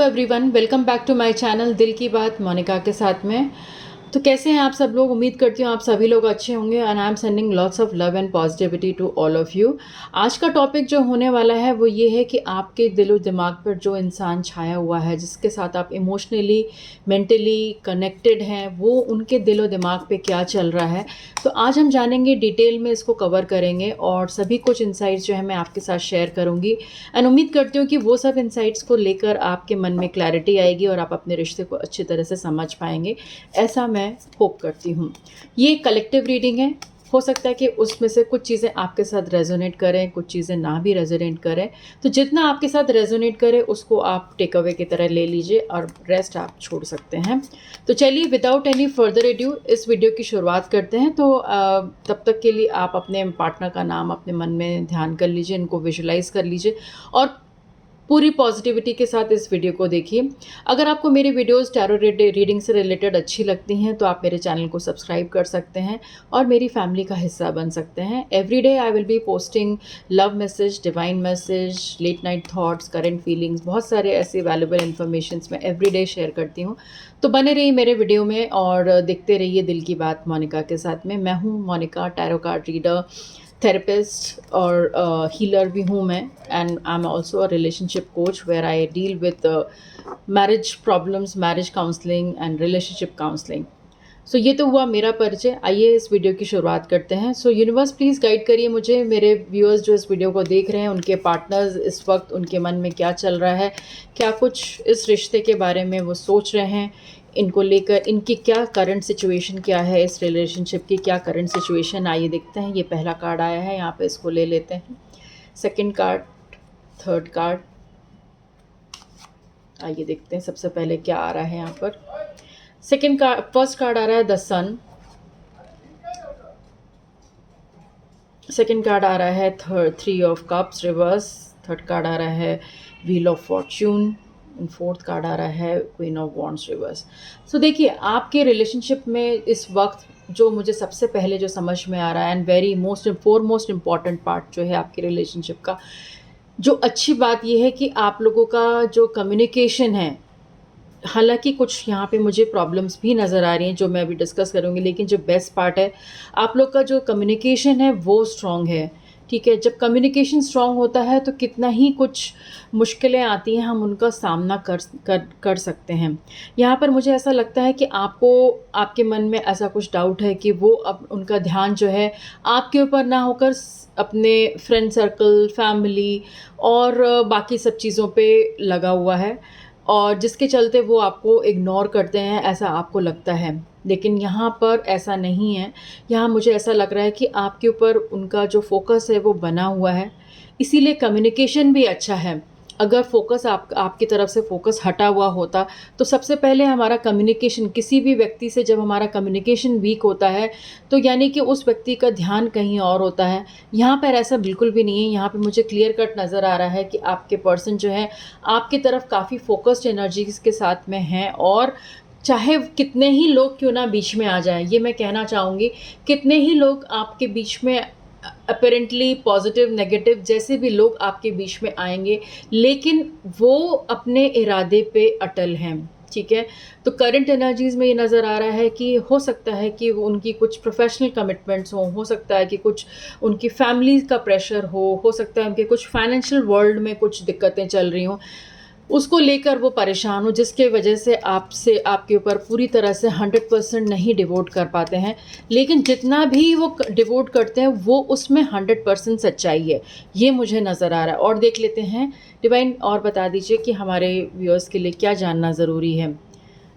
Everyone, welcome back to my channel Dil Ki बात मोनिका के साथ में। तो कैसे हैं आप सब लोग? उम्मीद करती हूँ आप सभी लोग अच्छे होंगे and I am sending lots of love and positivity to all of you. आज का टॉपिक जो होने वाला है वो ये है कि आपके दिलो दिमाग पर जो इंसान छाया हुआ है, जिसके साथ आप इमोशनली मेंटली कनेक्टेड हैं, वो उनके दिलो दिमाग पे क्या चल रहा है। तो आज हम जानेंगे, डिटेल में इसको कवर करेंगे और सभी कुछ इंसाइट्स जो है मैं आपके साथ शेयर करूँगी एंड उम्मीद करती हूँ कि वो सब इंसाइट्स को लेकर आपके मन में क्लैरिटी आएगी और आप अपने रिश्ते को अच्छी तरह से समझ पाएंगे, ऐसा मैं होप करती हूँ। ये कलेक्टिव रीडिंग है, हो सकता है कि उसमें से कुछ चीज़ें आपके साथ रेजोनेट करें, कुछ चीज़ें ना भी रेजोनेट करें। तो जितना आपके साथ रेजोनेट करे उसको आप टेक अवे की तरह ले लीजिए और रेस्ट आप छोड़ सकते हैं। तो चलिए विदाउट एनी फर्दर एड्यू इस वीडियो की शुरुआत करते हैं। तो तब तक के लिए आप अपने पार्टनर का नाम अपने मन में ध्यान कर लीजिए, इनको विजुलाइज कर लीजिए और पूरी पॉजिटिविटी के साथ इस वीडियो को देखिए। अगर आपको मेरी वीडियोस टैरो रीडिंग से रिलेटेड अच्छी लगती हैं तो आप मेरे चैनल को सब्सक्राइब कर सकते हैं और मेरी फैमिली का हिस्सा बन सकते हैं। Every day I will be posting love message, divine message, late night thoughts, current feelings, बहुत सारे ऐसे वैल्यूबल इन्फॉर्मेशंस मैं एवरीडे शेयर करती हूँ। तो बने रहिए मेरे वीडियो में और देखते रहिए दिल की बात मोनिका के साथ में। मैं हूँ Monika, tarot card reader, therapist और हीलर भी हूँ मैं and I am also a relationship coach where I deal with marriage problems, marriage counselling and relationship counselling. So ये तो हुआ मेरा परिचय। आइए इस वीडियो की शुरुआत करते हैं। सो यूनिवर्स प्लीज़ गाइड करिए मुझे, मेरे व्यूअर्स जो इस वीडियो को देख रहे हैं उनके पार्टनर्स इस वक्त उनके मन में क्या चल रहा है, क्या कुछ इस रिश्ते के बारे में वो सोच रहे हैं, इनको लेकर इनकी क्या करंट सिचुएशन क्या है, इस रिलेशनशिप की क्या करंट सिचुएशन। आइए देखते हैं। ये पहला कार्ड आया है, यहाँ पे इसको ले लेते हैं। सेकंड कार्ड, थर्ड कार्ड, आइए देखते हैं सबसे पहले क्या आ रहा है यहाँ पर। सेकंड कार्ड, फर्स्ट कार्ड आ रहा है द सन। सेकंड कार्ड आ रहा है three of cups reverse. Third card आ रहा है wheel of fortune and fourth card आ रहा है queen of wands reverse. So देखिए, आपके रिलेशनशिप में इस वक्त जो मुझे सबसे पहले जो समझ में आ रहा है and very most important part जो है आपके रिलेशनशिप का, जो अच्छी बात यह है कि आप लोगों का जो कम्युनिकेशन है, हालांकि कुछ यहाँ पे मुझे प्रॉब्लम्स भी नज़र आ रही हैं जो मैं अभी डिस्कस करूँगी, लेकिन जो बेस्ट पार्ट है आप लोग का जो कम्युनिकेशन है वो स्ट्रॉन्ग है। ठीक है, जब कम्युनिकेशन स्ट्रॉन्ग होता है तो कितना ही कुछ मुश्किलें आती हैं हम उनका सामना कर सकते हैं। यहाँ पर मुझे ऐसा लगता है कि आपको आपके मन में ऐसा कुछ डाउट है कि वो अब उनका ध्यान जो है आपके ऊपर ना होकर अपने फ्रेंड सर्कल, फैमिली और बाकी सब चीज़ों पे लगा हुआ है और जिसके चलते वो आपको इग्नोर करते हैं, ऐसा आपको लगता है। लेकिन यहाँ पर ऐसा नहीं है। यहाँ मुझे ऐसा लग रहा है कि आपके ऊपर उनका जो फोकस है वो बना हुआ है, इसीलिए कम्युनिकेशन भी अच्छा है। अगर फोकस आपकी तरफ से फोकस हटा हुआ होता तो सबसे पहले हमारा कम्युनिकेशन, किसी भी व्यक्ति से जब हमारा कम्युनिकेशन वीक होता है तो यानी कि उस व्यक्ति का ध्यान कहीं और होता है। यहाँ पर ऐसा बिल्कुल भी नहीं है। यहाँ पे मुझे क्लियर कट नज़र आ रहा है कि आपके पर्सन जो है आपकी तरफ काफ़ी फोकस्ड एनर्जीज के साथ में हैं और चाहे कितने ही लोग क्यों ना बीच में आ जाएं, ये मैं कहना चाहूँगी, कितने ही लोग आपके बीच में अपेरेंटली पॉजिटिव नेगेटिव जैसे भी लोग आपके बीच में आएंगे, लेकिन वो अपने इरादे पे अटल हैं। ठीक है, तो करंट एनर्जीज़ में ये नज़र आ रहा है कि हो सकता है कि वो उनकी कुछ प्रोफेशनल कमिटमेंट्स हों, हो सकता है कि कुछ उनकी फैमिली का प्रेशर हो सकता है उनके कुछ फाइनेंशियल वर्ल्ड में कुछ दिक्कतें चल रही हों, उसको लेकर वो परेशान हो, जिसके वजह से आपसे आपके ऊपर पूरी तरह से 100% नहीं डिवोट कर पाते हैं। लेकिन जितना भी वो डिवोट करते हैं वो उसमें 100% सच्चाई है, ये मुझे नज़र आ रहा है। और देख लेते हैं डिवाइन, और बता दीजिए कि हमारे व्यूअर्स के लिए क्या जानना ज़रूरी है।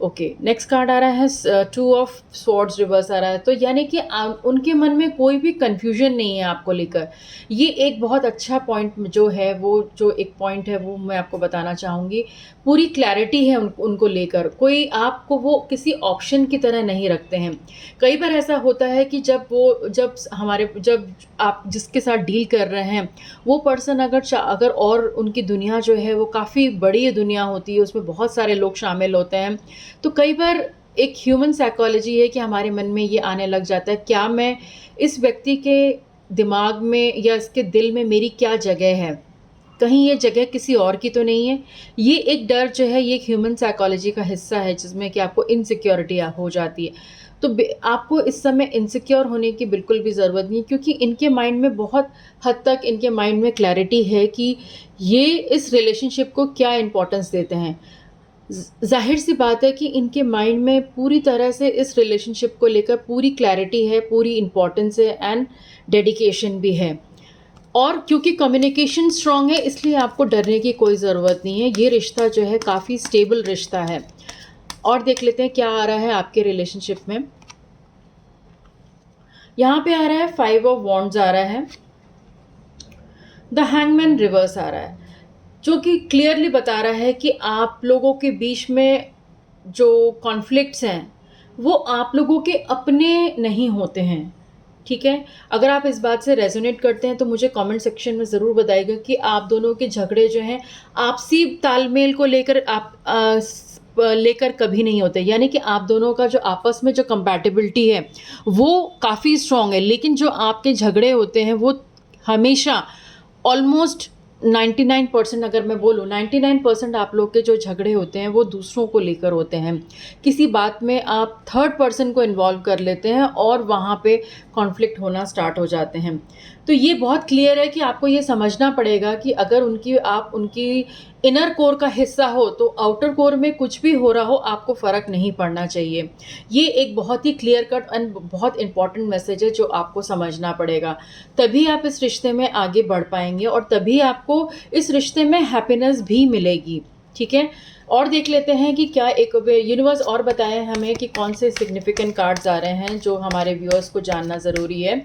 ओके, नेक्स्ट कार्ड आ रहा है टू ऑफ स्वॉर्ड्स रिवर्स आ रहा है। तो यानी कि उनके मन में कोई भी कंफ्यूजन नहीं है आपको लेकर। ये एक बहुत अच्छा पॉइंट जो है, वो जो एक पॉइंट है वो मैं आपको बताना चाहूँगी। पूरी क्लैरिटी है उनको लेकर, कोई आपको वो किसी ऑप्शन की तरह नहीं रखते हैं। कई बार ऐसा होता है कि जब आप जिसके साथ डील कर रहे हैं वो पर्सन अगर और उनकी दुनिया जो है वो काफ़ी बड़ी दुनिया होती है, उसमें बहुत सारे लोग शामिल होते हैं, तो कई बार एक ह्यूमन साइकोलॉजी है कि हमारे मन में ये आने लग जाता है, क्या मैं इस व्यक्ति के दिमाग में या इसके दिल में मेरी क्या जगह है। कहीं ये जगह किसी और की तो नहीं है। ये एक डर जो है, ये एक ह्यूमन साइकोलॉजी का हिस्सा है जिसमें कि आपको इनसिक्योरिटी हो जाती है। तो आपको इस समय इनसिक्योर होने की बिल्कुल भी ज़रूरत नहीं, क्योंकि इनके माइंड में बहुत हद तक इनके माइंड में क्लैरिटी है कि ये इस रिलेशनशिप को क्या इम्पोर्टेंस देते हैं। ज़ाहिर सी बात है कि इनके माइंड में पूरी तरह से इस रिलेशनशिप को लेकर पूरी क्लैरिटी है, पूरी इम्पोर्टेंस है एंड डेडिकेशन भी है। और क्योंकि कम्युनिकेशन स्ट्रॉन्ग है, इसलिए आपको डरने की कोई ज़रूरत नहीं है। ये रिश्ता जो है काफ़ी स्टेबल रिश्ता है। और देख लेते हैं क्या आ रहा है आपके रिलेशनशिप में। यहाँ पे आ रहा है 5 ऑफ वॉन्ड्स आ रहा है, द हैंगमैन रिवर्स आ रहा है, जो कि क्लियरली बता रहा है कि आप लोगों के बीच में जो कॉन्फ्लिक्ट्स हैं वो आप लोगों के अपने नहीं होते हैं। ठीक है, अगर आप इस बात से रेजोनेट करते हैं तो मुझे कमेंट सेक्शन में ज़रूर बताइएगा कि आप दोनों के झगड़े जो हैं आपसी तालमेल को लेकर लेकर कभी नहीं होते, यानी कि आप दोनों का जो आपस में जो कंपैटिबिलिटी है वो काफ़ी स्ट्रॉन्ग है, लेकिन जो आपके झगड़े होते हैं वो हमेशा ऑलमोस्ट 99%, अगर मैं बोलूँ 99% आप लोग के जो झगड़े होते हैं वो दूसरों को लेकर होते हैं। किसी बात में आप थर्ड पर्सन को इन्वॉल्व कर लेते हैं और वहाँ पे कॉन्फ्लिक्ट होना स्टार्ट हो जाते हैं। तो ये बहुत क्लियर है कि आपको ये समझना पड़ेगा कि अगर आप उनकी इनर कोर का हिस्सा हो तो आउटर कोर में कुछ भी हो रहा हो आपको फ़र्क नहीं पड़ना चाहिए। ये एक बहुत ही क्लियर कट एंड बहुत इंपॉर्टेंट मैसेज है जो आपको समझना पड़ेगा। तभी आप इस रिश्ते में आगे बढ़ पाएंगे और तभी आपको इस रिश्ते में हैप्पीनेस भी मिलेगी। ठीक है, और देख लेते हैं कि क्या एक यूनिवर्स और बताए हमें कि कौन से सिग्निफिकेंट कार्ड्स आ रहे हैं जो हमारे व्यूअर्स को जानना ज़रूरी है।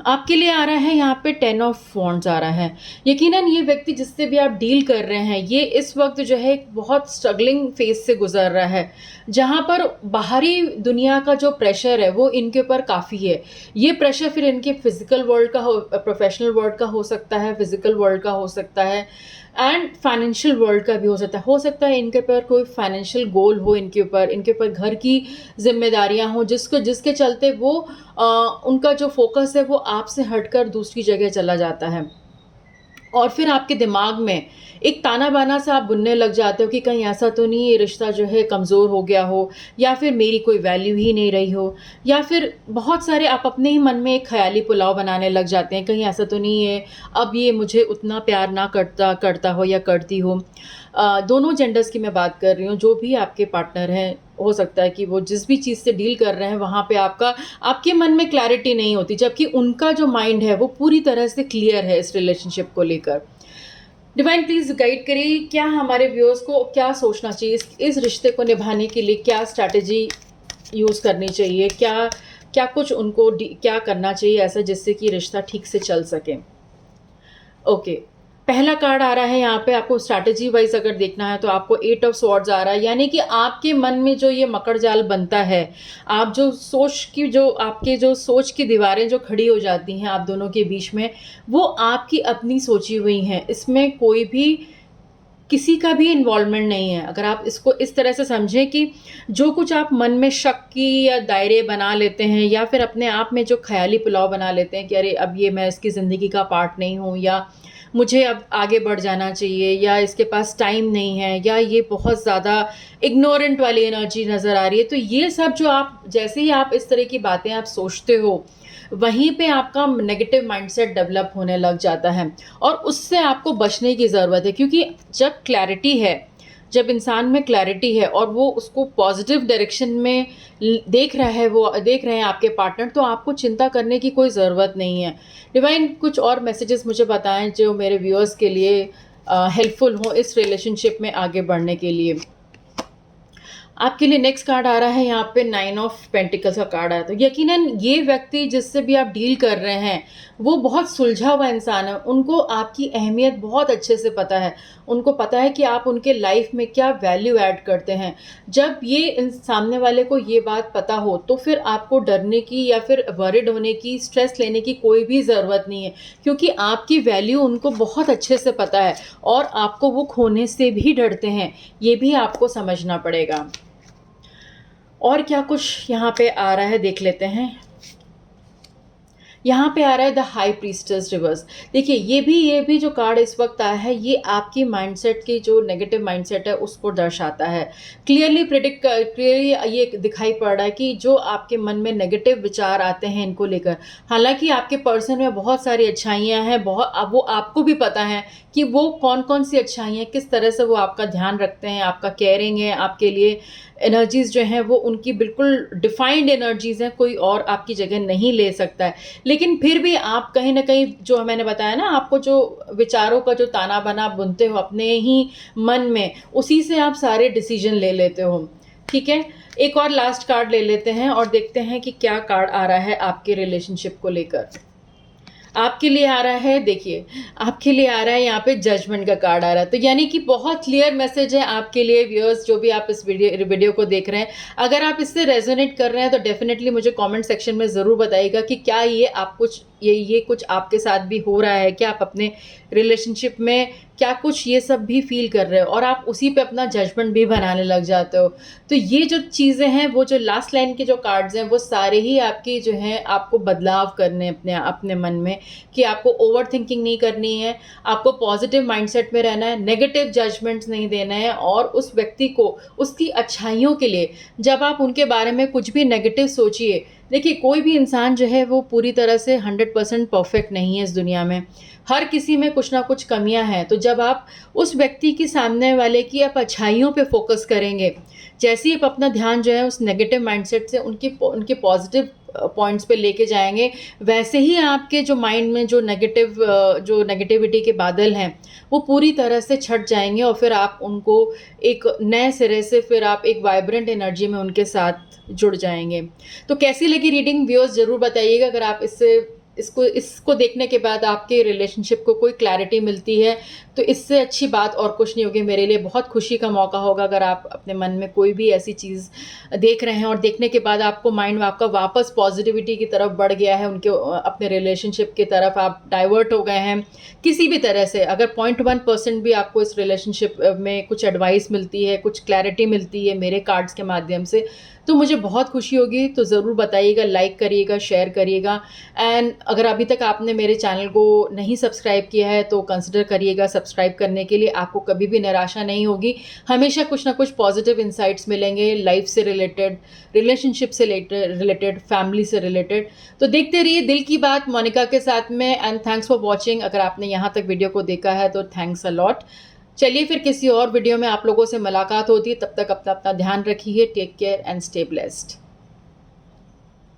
आपके लिए आ रहा है यहाँ पे 10 ऑफ वॉन्ड्स आ रहा है। यकीनन ये व्यक्ति जिससे भी आप डील कर रहे हैं ये इस वक्त जो है एक बहुत स्ट्रगलिंग फेज से गुजर रहा है, जहाँ पर बाहरी दुनिया का जो प्रेशर है वो इनके ऊपर काफ़ी है। ये प्रेशर फिर इनके फिजिकल वर्ल्ड का हो, प्रोफेशनल वर्ल्ड का हो सकता है, फिजिकल वर्ल्ड का हो सकता है एंड फाइनेंशियल वर्ल्ड का भी हो सकता है इनके ऊपर कोई फाइनेंशियल गोल हो, इनके ऊपर घर की जिम्मेदारियां हो जिसके चलते वो उनका जो फोकस है वो आपसे हटकर दूसरी जगह चला जाता है। और फिर आपके दिमाग में एक ताना बाना सा आप बुनने लग जाते हो कि कहीं ऐसा तो नहीं ये रिश्ता जो है कमज़ोर हो गया हो, या फिर मेरी कोई वैल्यू ही नहीं रही हो, या फिर बहुत सारे आप अपने ही मन में एक ख्याली पुलाव बनाने लग जाते हैं, कहीं ऐसा तो नहीं है अब ये मुझे उतना प्यार ना करता हो या करती हो। दोनों जेंडर्स की मैं बात कर रही हूँ, जो भी आपके पार्टनर हैं हो सकता है कि वो जिस भी चीज़ से डील कर रहे हैं वहाँ पे आपके मन में क्लैरिटी नहीं होती, जबकि उनका जो माइंड है वो पूरी तरह से क्लियर है इस रिलेशनशिप को लेकर। डिवाइन प्लीज़ गाइड करिए क्या हमारे व्यूअर्स को क्या सोचना चाहिए, इस रिश्ते को निभाने के लिए क्या स्ट्रैटेजी यूज़ करनी चाहिए, क्या क्या कुछ उनको क्या करना चाहिए ऐसा जिससे कि रिश्ता ठीक से चल सके। ओके, पहला कार्ड आ रहा है यहाँ पे, आपको स्ट्रैटेजी वाइज अगर देखना है तो आपको 8 ऑफ स्वॉर्ड्स आ रहा है, यानी कि आपके मन में जो ये मकड़ जाल बनता है, आप आपके जो सोच की दीवारें जो खड़ी हो जाती हैं आप दोनों के बीच में, वो आपकी अपनी सोची हुई हैं, इसमें कोई भी किसी का भी इन्वॉल्वमेंट नहीं है। अगर आप इसको इस तरह से समझें कि जो कुछ आप मन में शक की या दायरे बना लेते हैं या फिर अपने आप में जो ख़याली पुलाव बना लेते हैं कि अरे अब ये मैं इसकी ज़िंदगी का पार्ट नहीं हूँ, या मुझे अब आगे बढ़ जाना चाहिए, या इसके पास टाइम नहीं है, या ये बहुत ज़्यादा इग्नोरेंट वाली एनर्जी नज़र आ रही है, तो ये सब जो आप जैसे ही आप इस तरह की बातें आप सोचते हो वहीं पे आपका नेगेटिव माइंडसेट डेवलप होने लग जाता है और उससे आपको बचने की ज़रूरत है। क्योंकि जब इंसान में क्लैरिटी है और वो उसको पॉजिटिव डायरेक्शन में देख रहे हैं आपके पार्टनर, तो आपको चिंता करने की कोई ज़रूरत नहीं है। डिवाइन कुछ और मैसेजेस मुझे बताएं जो मेरे व्यूअर्स के लिए हेल्पफुल हो इस रिलेशनशिप में आगे बढ़ने के लिए। आपके लिए नेक्स्ट कार्ड आ रहा है यहाँ पे 9 ऑफ पेंटिकल्स का कार्ड आया। तो यकीनन ये व्यक्ति जिससे भी आप डील कर रहे हैं वो बहुत सुलझा हुआ इंसान है, उनको आपकी अहमियत बहुत अच्छे से पता है, उनको पता है कि आप उनके लाइफ में क्या वैल्यू ऐड करते हैं। जब ये सामने वाले को ये बात पता हो तो फिर आपको डरने की या फिर वरिड होने की, स्ट्रेस लेने की कोई भी ज़रूरत नहीं है, क्योंकि आपकी वैल्यू उनको बहुत अच्छे से पता है और आपको वो खोने से भी डरते हैं, ये भी आपको समझना पड़ेगा। और क्या कुछ यहाँ पे आ रहा है देख लेते हैं। यहाँ पे आ रहा है द हाई प्रीस्टेस रिवर्स। देखिए ये भी जो कार्ड इस वक्त आया है, ये आपकी माइंडसेट की जो नेगेटिव माइंडसेट है उसको दर्शाता है। क्लियरली ये दिखाई पड़ रहा है कि जो आपके मन में नेगेटिव विचार आते हैं इनको लेकर, हालांकि आपके पर्सन में बहुत सारी अच्छाइयाँ हैं, बहुत अब वो आपको भी पता है कि वो कौन कौन सी अच्छाइयाँ, किस तरह से वो आपका ध्यान रखते हैं, आपका केयरिंग है, आपके लिए एनर्जीज़ जो हैं वो उनकी बिल्कुल डिफाइंड एनर्जीज़ हैं, कोई और आपकी जगह नहीं ले सकता है। लेकिन फिर भी आप कहीं न कहीं, जो मैंने बताया ना आपको, जो विचारों का जो ताना-बाना बुनते हो अपने ही मन में, उसी से आप सारे डिसीज़न ले लेते हो, ठीक है? एक और लास्ट कार्ड ले लेते हैं और देखते हैं कि क्या कार्ड आ रहा है आपके रिलेशनशिप को लेकर। आपके लिए आ रहा है, देखिए आपके लिए आ रहा है यहाँ पे जजमेंट का कार्ड आ रहा है। तो यानी कि बहुत क्लियर मैसेज है आपके लिए व्यूअर्स, जो भी आप इस वीडियो को देख रहे हैं। अगर आप इससे रेजोनेट कर रहे हैं तो डेफिनेटली मुझे कमेंट सेक्शन में ज़रूर बताइएगा कि क्या ये कुछ आपके साथ भी हो रहा है, क्या आप अपने रिलेशनशिप में क्या कुछ ये सब भी फील कर रहे हो और आप उसी पे अपना जजमेंट भी बनाने लग जाते हो। तो ये जो चीज़ें हैं, वो जो लास्ट लाइन के जो कार्ड्स हैं, वो सारे ही आपकी जो हैं आपको बदलाव करने अपने अपने मन में, कि आपको ओवर थिंकिंग नहीं करनी है, आपको पॉजिटिव माइंडसेट में रहना है, नेगेटिव जजमेंट्स नहीं देना है, और उस व्यक्ति को उसकी अच्छाइयों के लिए जब आप उनके बारे में कुछ भी नेगेटिव सोचिए, देखिए कोई भी इंसान जो है वो पूरी तरह से 100% परफेक्ट नहीं है इस दुनिया में। हर किसी में कुछ ना कुछ कमियां हैं। तो जब आप उस व्यक्ति की, सामने वाले की आप अच्छाइयों पे फोकस करेंगे, जैसे ही आप अपना ध्यान जो है उस नेगेटिव माइंडसेट से उनके पॉजिटिव पॉइंट्स पे लेके जाएंगे, वैसे ही आपके जो माइंड में जो नेगेटिविटी के बादल हैं वो पूरी तरह से छट जाएंगे, और फिर आप उनको एक नए सिरे से, फिर आप एक वाइब्रेंट एनर्जी में उनके साथ जुड़ जाएंगे। तो कैसी लगी रीडिंग व्यूअर्स, ज़रूर बताइएगा। अगर आप इसको देखने के बाद आपके रिलेशनशिप को कोई क्लैरिटी मिलती है, तो इससे अच्छी बात और कुछ नहीं होगी। मेरे लिए बहुत खुशी का मौका होगा अगर आप अपने मन में कोई भी ऐसी चीज़ देख रहे हैं और देखने के बाद आपको माइंड आपका वापस पॉजिटिविटी की तरफ बढ़ गया है, अपने रिलेशनशिप की तरफ आप डाइवर्ट हो गए हैं किसी भी तरह से। अगर 0.1% भी आपको इस रिलेशनशिप में कुछ एडवाइस मिलती है, कुछ क्लैरिटी मिलती है मेरे कार्ड्स के माध्यम से, तो मुझे बहुत खुशी होगी। तो ज़रूर बताइएगा, लाइक करिएगा, शेयर करिएगा। एंड अगर अभी तक आपने मेरे चैनल को नहीं सब्सक्राइब किया है तो कंसिडर करिएगा सब्सक्राइब करने के लिए। आपको कभी भी निराशा नहीं होगी, हमेशा कुछ ना कुछ पॉजिटिव इंसाइट्स मिलेंगे, लाइफ से रिलेटेड, रिलेशनशिप से रिलेटेड, फैमिली से रिलेटेड। तो देखते रहिए दिल की बात मोनिका के साथ में। And thanks for watching. अगर आपने यहाँ तक वीडियो को देखा है तो थैंक्स अ लॉट। चलिए फिर किसी और वीडियो में आप लोगों से मुलाकात होती है, तब तक अपना ध्यान रखिए। Take care and stay blessed.